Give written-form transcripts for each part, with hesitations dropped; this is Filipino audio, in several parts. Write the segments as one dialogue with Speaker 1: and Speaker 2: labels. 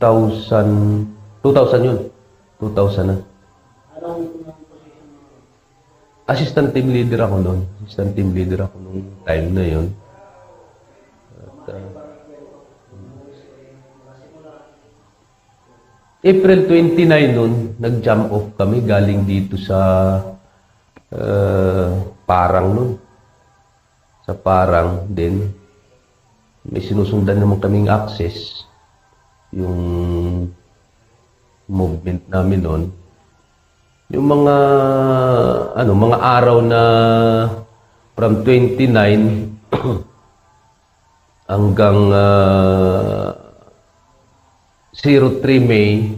Speaker 1: 2000 yun. 2000 na. Assistant team leader ako noon. Assistant team leader ako nung time na yun. At, April 29 noon, nag-jump off kami galing dito sa Parang noon. Sa Parang din. May sinusundan naman kaming access. Yung movement namin noon. Yung mga mga araw na from 29 hanggang 03 May,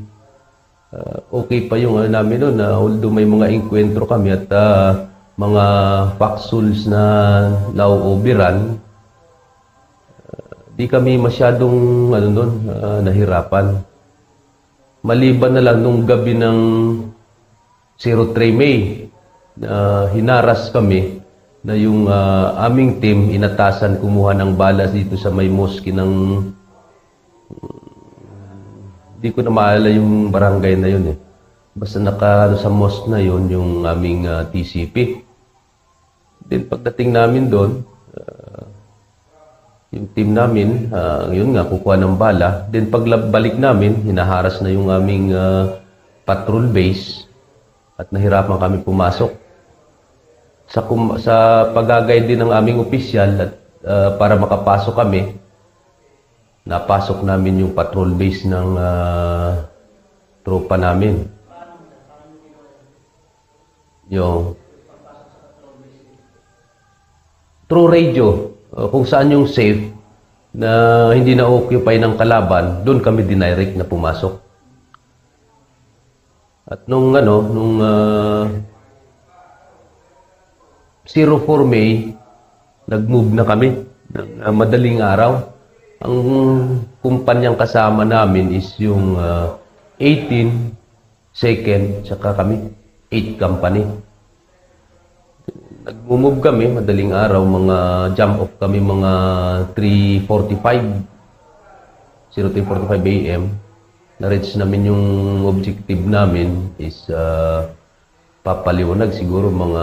Speaker 1: okay pa yung namin noon, although may mga enkwentro kami at mga facsuls na nauoberan, di kami masyadong nahirapan. Maliban na lang nung gabi ng 03 May, hinaras kami na yung aming team inatasan kumuha ng balas dito sa may mosque ng di ko na maalala yung barangay na yun eh. Basta sa mosque na yun yung aming TCP. Then pagdating namin doon, yung team namin, yun nga, kukuha ng bala. Then pagbalik namin, hinaharas na yung aming patrol base at nahirapan kami pumasok. Sa pag-guide din ng aming opisyal at para makapasok kami, napasok namin yung patrol base ng tropa namin. Yung through radio, kung saan yung safe na hindi na-occupy ng kalaban, doon kami dinirect na pumasok. At nung 04 May, nag-move na kami ng madaling araw. Ang kumpanyang kasama namin is yung 18, 2nd, tsaka kami, 8 company. Nag-move kami, madaling araw, mga jump off kami mga 03:45 AM. Na-reach namin yung objective namin is papaliwanag siguro mga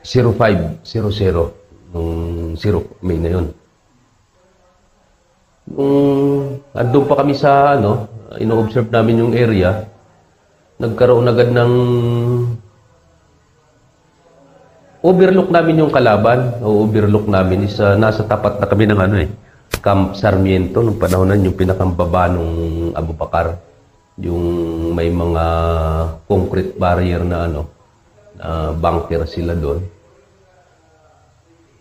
Speaker 1: 05:00 nung 0 May na yun. Andun pa kami sa ino-observe namin yung area, nagkaroon agad ng overlook namin yung kalaban. O overlook namin is nasa tapat na kami ng Camp Sarmiento nung panahon na yung pinakambaba nung Abu Bakar. Yung may mga concrete barrier na bunker sila doon.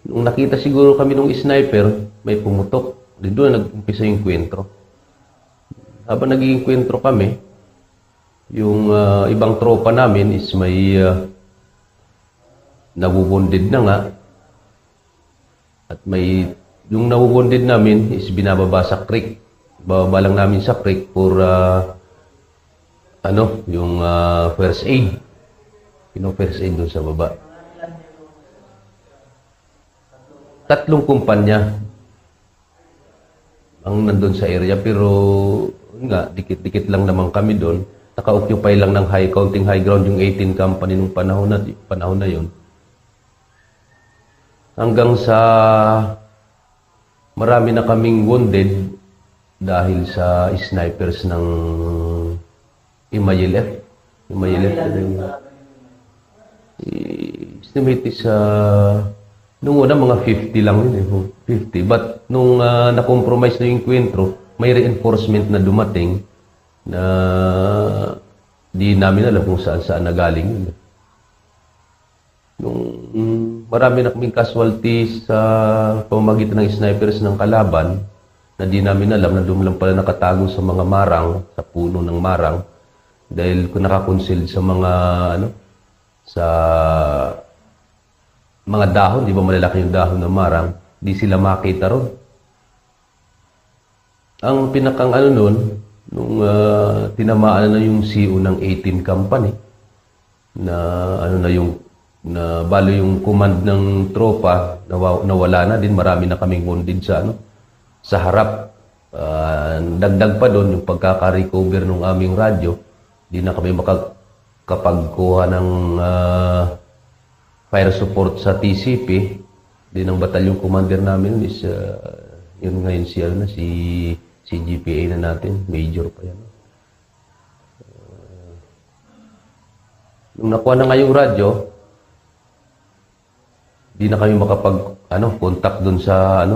Speaker 1: Nung nakita siguro kami nung sniper, may pumutok. Doon nag-umpisa yung kwentro. Habang naging kwentro kami, yung ibang tropa namin is may nawuwunded na nga. At may yung nawuwunded namin is binababa sa creek. Bababa lang namin sa creek for yung first aid. First aid doon sa baba. 3 kumpanya ang nandun sa area, pero nga, dikit-dikit lang naman kami doon. Naka-occupy lang ng counting high ground yung 18 company nung panahon na yun. Hanggang sa marami na kaming wounded dahil sa snipers ng Imayilef. Estimate is nung una mga 50 lang yun 50. But nung na-compromise na yung kwentro, may reinforcement na dumating na di namin alam kung saan nagaling yun. Nung marami na kaming casualties sa pamamagitan ng snipers ng kalaban na di namin alam na doon lang pala nakatago sa mga marang, sa puno ng marang, dahil kung nakakoncealed sa mga sa mga dahon, di ba malalaki yung dahon ng marang, di sila makita ron. Ang pinakang nun, nung tinamaan na yung CO ng 18 company, na na balo yung command ng tropa, nawala na din, marami na kaming wounded sa sa harap. Dagdag pa doon yung pagkaka-recover ng aming radyo. Di na kami makakapagkuha ng fire support sa TCP. Din ang batalyong commander namin is yun ngayon si GPA na natin, major pa yan. Nung nakuha na nga yung radyo, di na kami contact dun sa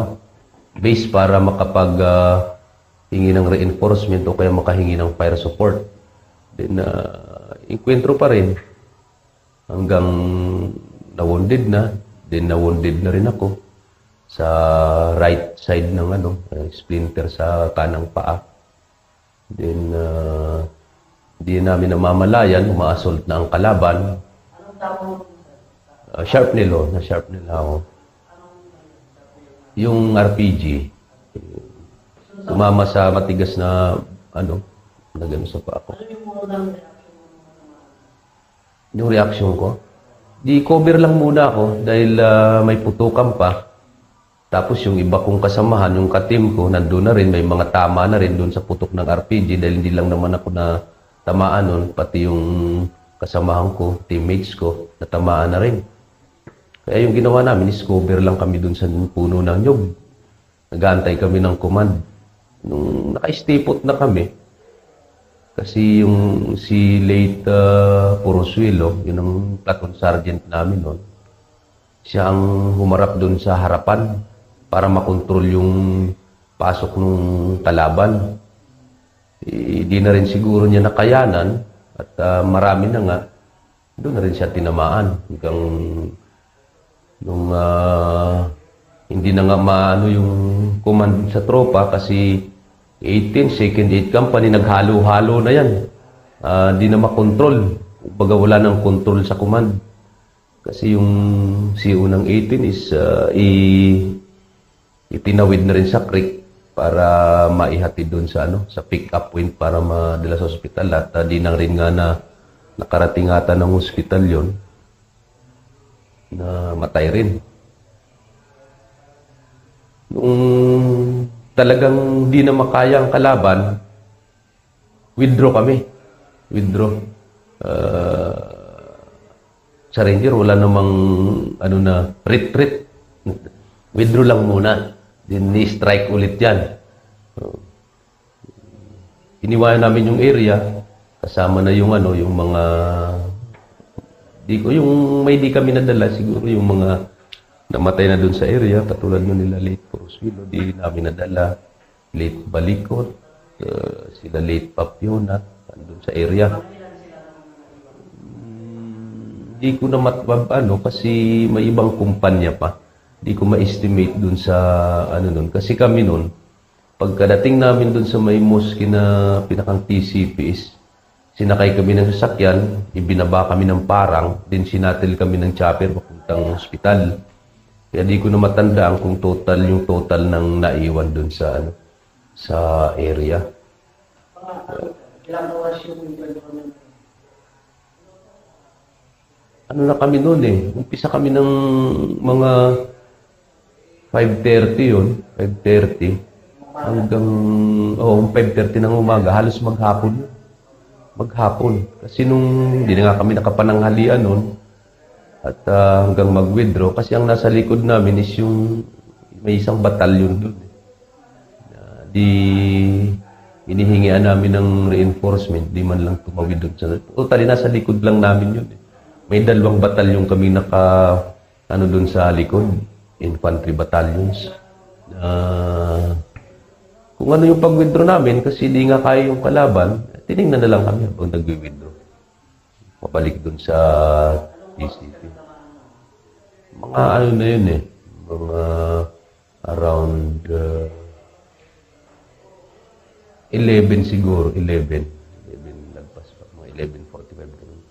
Speaker 1: base para hingi ng reinforcement o kaya makahingi ng fire support. Then, inkwentro pa rin hanggang na-wounded na. Then, na-wounded na rin ako sa right side ng splinter sa kanang paa. Then, di namin namamalayan, uma-assault na ang kalaban.
Speaker 2: Anong tawag mo?
Speaker 1: Sharpnel, na-sharpnel ako. Yung RPG, tumama sa matigas na gano'n sa paa ko.
Speaker 2: Ano yung unang reaction mo?
Speaker 1: Yung reaction ko, di cover lang muna ako dahil may putukan pa. Tapos yung iba kong kasamahan, yung katim ko, nandun na rin, may mga tama na rin doon sa putok ng RPG dahil hindi lang naman ako na tamaan nun, pati yung kasamahan ko, teammates ko, natamaan na rin. Kaya yung ginawa namin is cover lang kami dun sa puno ng nyug. Nag-aantay kami ng command. Nung naka-stay-put na kami, kasi si late Puroswilo, yun ang platoon sergeant namin noon, siya ang humarap dun sa harapan para makontrol yung pasok ng kalaban. Di na rin siguro niya nakayanan at marami na nga, doon na rin siya tinamaan. Hanggang nung hindi na nga maano yung command sa tropa kasi 18, second 8 company, naghalo-halo na yan. Di na makontrol. Baga wala ng control sa command. Kasi yung CO ng 18 is itinawid na rin sa creek para maihatid doon sa sa pick-up point para madala sa ospital. At di na rin nga na nakarating ata ng ospital yon na matay rin. Nung talagang di na makaya ang kalaban, withdraw kami. Withdraw. Sa Ranger, wala namang retreat. Withdraw lang muna. Then ni-strike ulit yan. Iniwanan namin yung area, kasama na yung yung mga yung may di kami nadala, siguro yung mga namatay na dun sa area, katulad nung nila late Puroswilo, di namin nadala. Late Balikot, sila late Papionat, dun sa area. Di ko na kasi may ibang kumpanya pa. Di ko ma-estimate dun sa nun. Kasi kami nun, pagkadating namin dun sa may mosque na pinakang TCP is, sinakay kami ng sasakyan, ibinaba kami ng parang, din sinatil kami ng chopper papuntang ospital. Kaya di ko na matandaan kung yung total ng naiwan dun sa sa area.
Speaker 2: Ilang oras yung deployment?
Speaker 1: Na kami noon umpisa kami ng mga 5:30 yun, 5:30 hanggang 5:30 ng umaga, halos maghapon yun. Maghapon. Kasi nung hindi na nga kami nakapananghalian noon at hanggang mag-withdraw, kasi ang nasa likod namin is yung may isang batalyon doon. Di inihingian namin ng reinforcement, di man lang tumawid doon sa totally nasa likod lang namin yun. May 2 batalyon kami doon sa likod, infantry battalions. Kung ano yung pag-withdraw namin, kasi di nga kaya yung kalaban, tinignan na lang kami habang nag-withdraw. Pabalik dun sa TCP. Mga na yun mga around 11 siguro, 11 lagpas pa, mga 11:45 ganun.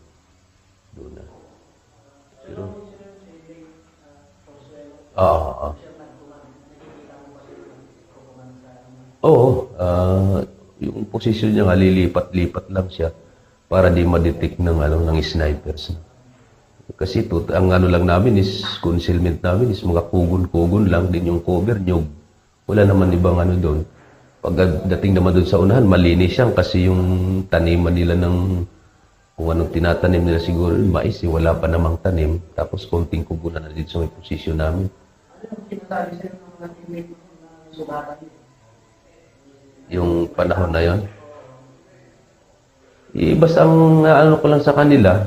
Speaker 1: Doon na. Pero, Oo, yung posisyon niya nga, lilipat-lipat lang siya para di ma-detect ng snipers. Kasi ang lang namin is, concealment namin is mga kugon-kugon lang din yung cover nyo. Wala naman ibang doon. Pagdating naman doon sa unahan, malinis yan kasi yung taniman nila ng kung anong tinatanim nila siguro yung mais, wala pa namang tanim. Tapos konting kubunan na dito sa may posisyon namin.
Speaker 2: Ano sinasabi sa'yo ng mga teammate mo na sugatan niyo?
Speaker 1: Yung panahon na yon. Basta ang ano ko lang sa kanila,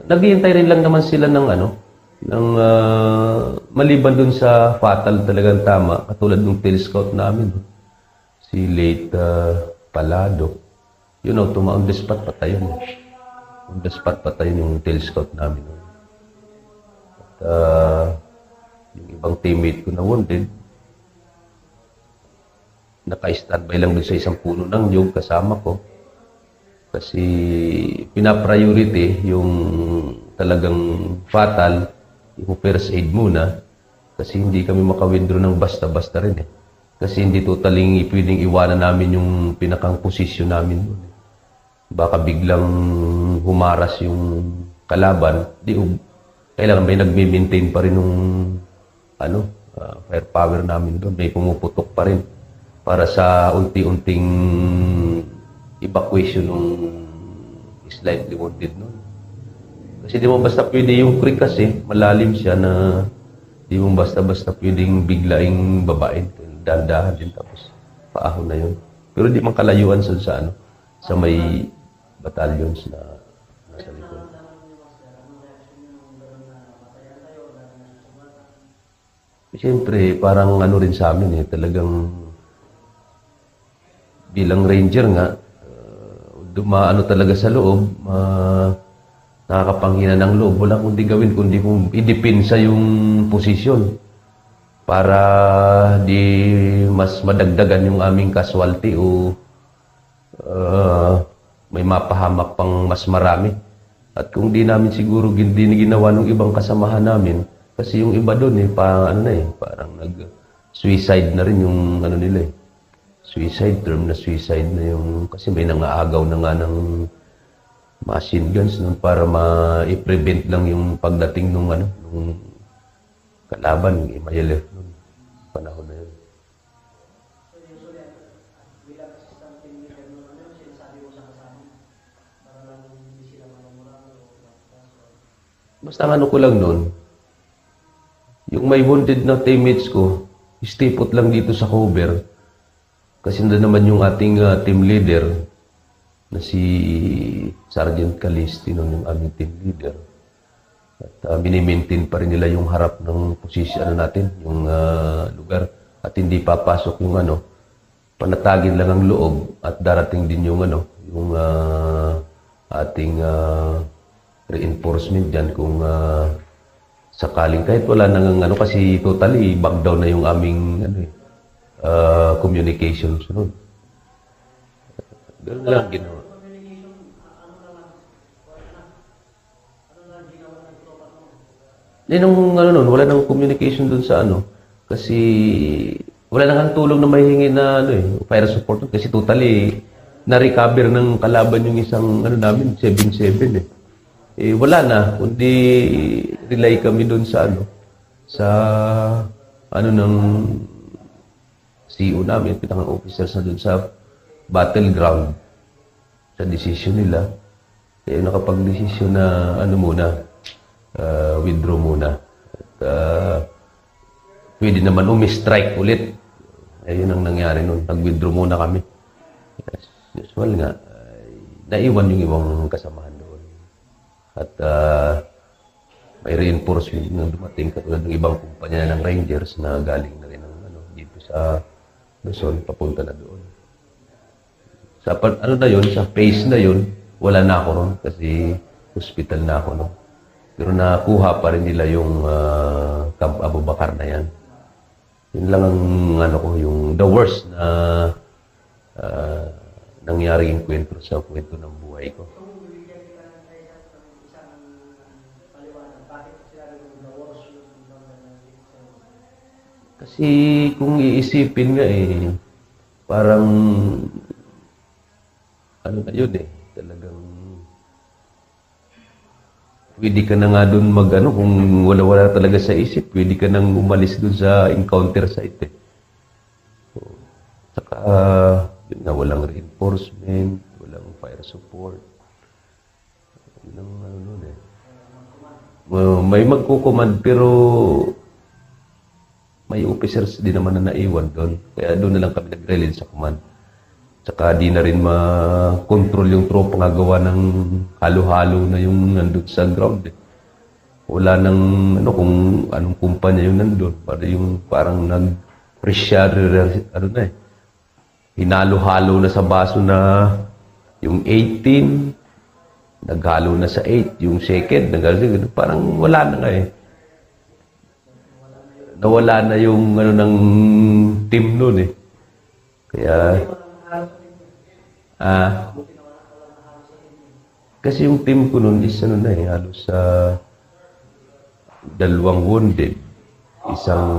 Speaker 1: naghihintay rin lang naman sila ng maliban dun sa fatal talagang tama, katulad ng tail scout namin, si late Palado. Yun know, on the spot patay yun. On the spot patay yung tail scout namin. At yung ibang teammate ko na wounded, naka-standby lang dun sa isang puno ng nyug kasama ko. Kasi pina-priority yung talagang fatal, yung first aid muna. Kasi hindi kami maka-withdraw ng basta-basta rin eh. Kasi hindi totaling pwedeng iwanan namin yung pinakang posisyon namin doon. Baka biglang humaras yung kalaban, kailangan may nagme-maintain pa rin yung firepower namin doon. May pumuputok pa rin para sa unti-unting evacuation ng slightly wounded noon. Kasi di mo basta pwede yung creek kasi, malalim siya na di mo basta-basta pwedeng biglaing babain. Dahan-dahan din tapos paahon na yun. Pero di man kalayuan sa may battalions na nasa likod. Siyempre, parang rin sa amin talagang bilang ranger nga, talaga sa loob, nakakapanghina ng loob. Wala kundi gawin, kundi kung idipinsa yung posisyon para di mas madagdagan yung aming casualty o may mapahamak pang mas marami. At kung di namin siguro ginawa ng ibang kasamahan namin, kasi yung iba doon parang nag-suicide na rin yung nila eh. Suicide term na suicide na yung, kasi may nangaagaw na nga ng machine guns nun para ma-prevent lang yung pagdating nung kalaban, Mayelef nun, panahon na yun. Basta ko lang nun, yung may wounded na teammates ko, stay put lang dito sa cover. Kasi naman yung ating team leader na si Sergeant Calisti, yung aming team leader. At mini-maintain pa rin nila yung harap ng posisyon natin, yung lugar. At hindi papasok yung panatagin lang ang loob at darating din yung yung ating reinforcement dyan kung sakaling kahit wala nang kasi totally back down na yung aming communications nun. Ganun lang ginawa. Wala nang communication dun sa kasi wala nang tulong na mahihingi na fire support kasi totally na-recover ng kalaban yung isang namin 7-7 wala na kundi rely kami dun sa ng CO namin, pitang officers na dun sa battleground sa decision nila. Kaya nakapag-desisyon na withdraw muna. At pwede naman umi-strike ulit. Ayun ang nangyari nun. Nag-withdraw muna kami. Yes, usual nga, naiwan yung ibang kasamahan doon. At may reinforcement na dumating katulad ng ibang kumpanya ng Rangers na galing na rin dito sa Luzon, papunta na doon. Sa sa phase na yun, wala na ako ron kasi hospital na ako no. Pero nakuha pa rin nila yung Camp Abu Bakar na yan. Yun lang ang yung the worst na nangyaring kwento sa kwento ng buhay ko. Kasi kung iisipin nga parang na yun talagang pwede ka na nga doon kung wala talaga sa isip, pwede ka nang umalis doon sa encounter site Saka, yun nga, walang reinforcement, walang fire support. Yun ang ano nun eh. May magkukumand pero may officers din naman na naiwan doon. Kaya doon na lang kami nag-relay sa command. Tsaka di na rin ma-control yung tropa nga gawa ng halo-halo na yung nandun sa ground eh. Wala nang ano kung anong kumpanya yung nandun. Parang nag-pressure, ano na eh. Hinalo-halo na sa baso na yung 18, naghalo na sa 8, yung second, parang wala na nga eh. Nawala na yung ano ng team noon eh. Kaya kasi yung team ko noon is ano na eh, halos sa 2 wounded, isang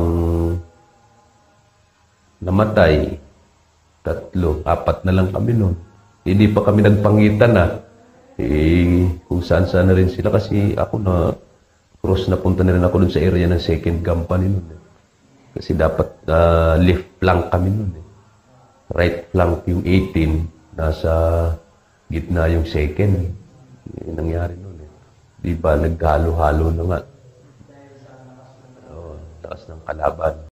Speaker 1: namatay, 3, 4 na lang kami noon. Hindi pa kami nagpangitan na. Kung saan-saan na rin sila kasi ako na cross na punta na rin ako dun sa area ng second company nun eh. Kasi dapat left flank kami nun eh. Right flank yung 18, nasa gitna yung second. Yung nangyari nun eh. Di ba naghalo-halo na nga. Taas ng kalaban.